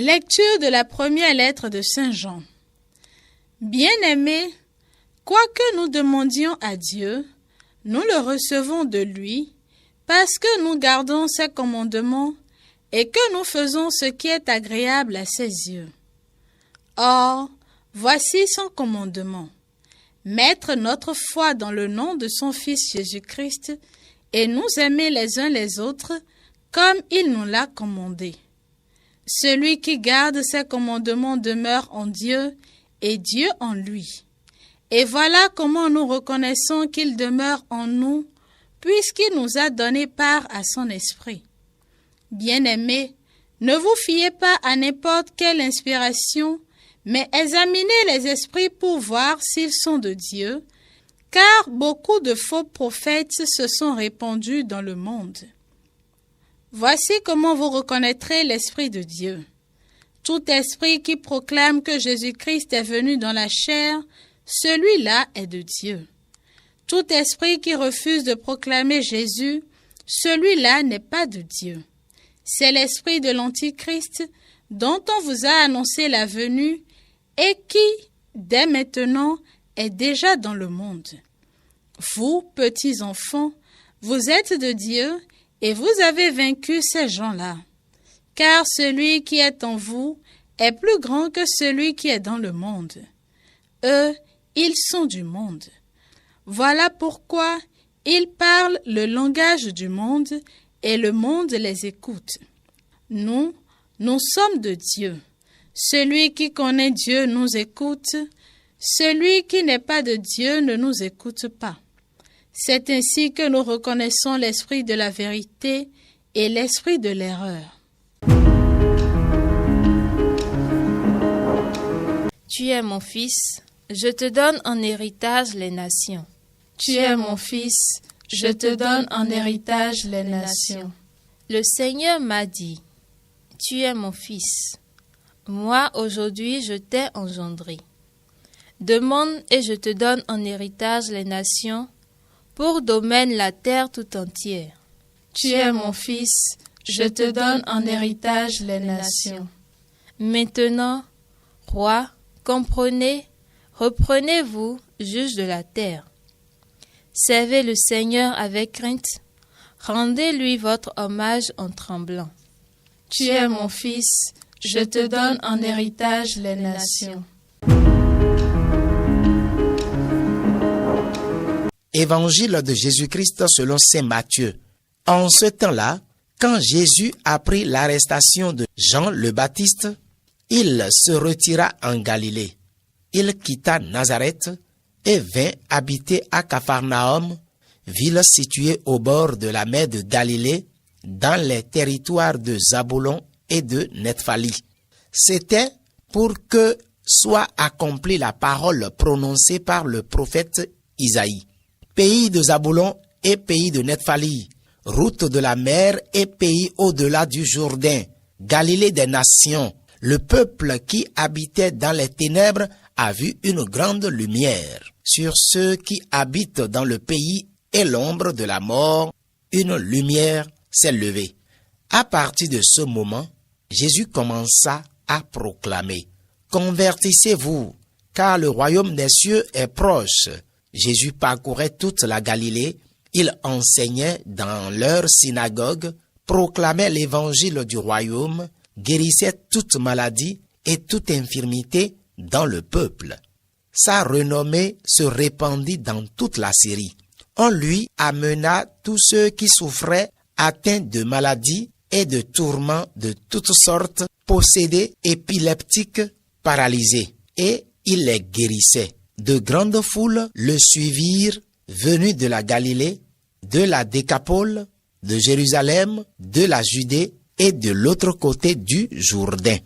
Lecture de la première lettre de Saint Jean. Bien-aimés, quoi que nous demandions à Dieu, nous le recevons de lui, parce que nous gardons ses commandements et que nous faisons ce qui est agréable à ses yeux. Or, voici son commandement. Mettre notre foi dans le nom de son Fils Jésus-Christ et nous aimer les uns les autres comme il nous l'a commandé. Celui qui garde ses commandements demeure en Dieu et Dieu en lui. Et voilà comment nous reconnaissons qu'il demeure en nous, puisqu'il nous a donné part à son esprit. Bien-aimés, ne vous fiez pas à n'importe quelle inspiration, mais examinez les esprits pour voir s'ils sont de Dieu, car beaucoup de faux prophètes se sont répandus dans le monde. Voici comment vous reconnaîtrez l'Esprit de Dieu. Tout esprit qui proclame que Jésus-Christ est venu dans la chair, celui-là est de Dieu. Tout esprit qui refuse de proclamer Jésus, celui-là n'est pas de Dieu. C'est l'esprit de l'Antichrist dont on vous a annoncé la venue et qui, dès maintenant, est déjà dans le monde. Vous, petits enfants, vous êtes de Dieu et vous avez vaincu ces gens-là. Car celui qui est en vous est plus grand que celui qui est dans le monde. Eux, ils sont du monde. Voilà pourquoi ils parlent le langage du monde et le monde les écoute. Nous sommes de Dieu. Celui qui connaît Dieu nous écoute. Celui qui n'est pas de Dieu ne nous écoute pas. C'est ainsi que nous reconnaissons l'esprit de la vérité et l'esprit de l'erreur. Tu es mon fils, je te donne en héritage les nations. Tu es mon fils, je te donne en héritage les nations. Le Seigneur m'a dit, tu es mon fils. Moi, aujourd'hui, je t'ai engendré. Demande et je te donne en héritage les nations, pour domaine la terre tout entière. Tu es mon fils, je te donne en héritage les nations. Maintenant, roi, comprenez, reprenez-vous, juge de la terre. Servez le Seigneur avec crainte, rendez-lui votre hommage en tremblant. Tu es mon fils, je te donne en héritage les nations. Évangile de Jésus-Christ selon saint Matthieu. En ce temps-là, quand Jésus apprit l'arrestation de Jean le Baptiste, il se retira en Galilée. Il quitta Nazareth et vint habiter à Capharnaüm, ville située au bord de la mer de Galilée, dans les territoires de Zabulon et de Nephtali. C'était pour que soit accomplie la parole prononcée par le prophète Isaïe. Pays de Zabulon et pays de Nephtali, route de la mer et pays au-delà du Jourdain, Galilée des nations, le peuple qui habitait dans les ténèbres a vu une grande lumière. Sur ceux qui habitent dans le pays et l'ombre de la mort, une lumière s'est levée. À partir de ce moment, Jésus commença à proclamer « Convertissez-vous, car le royaume des cieux est proche ». Jésus parcourait toute la Galilée, il enseignait dans leur synagogue, proclamait l'évangile du royaume, guérissait toute maladie et toute infirmité dans le peuple. Sa renommée se répandit dans toute la Syrie. On lui amena tous ceux qui souffraient, atteints de maladies et de tourments de toutes sortes, possédés, épileptiques, paralysés, et il les guérissait. De grandes foules le suivirent, venus de la Galilée, de la Décapole, de Jérusalem, de la Judée et de l'autre côté du Jourdain.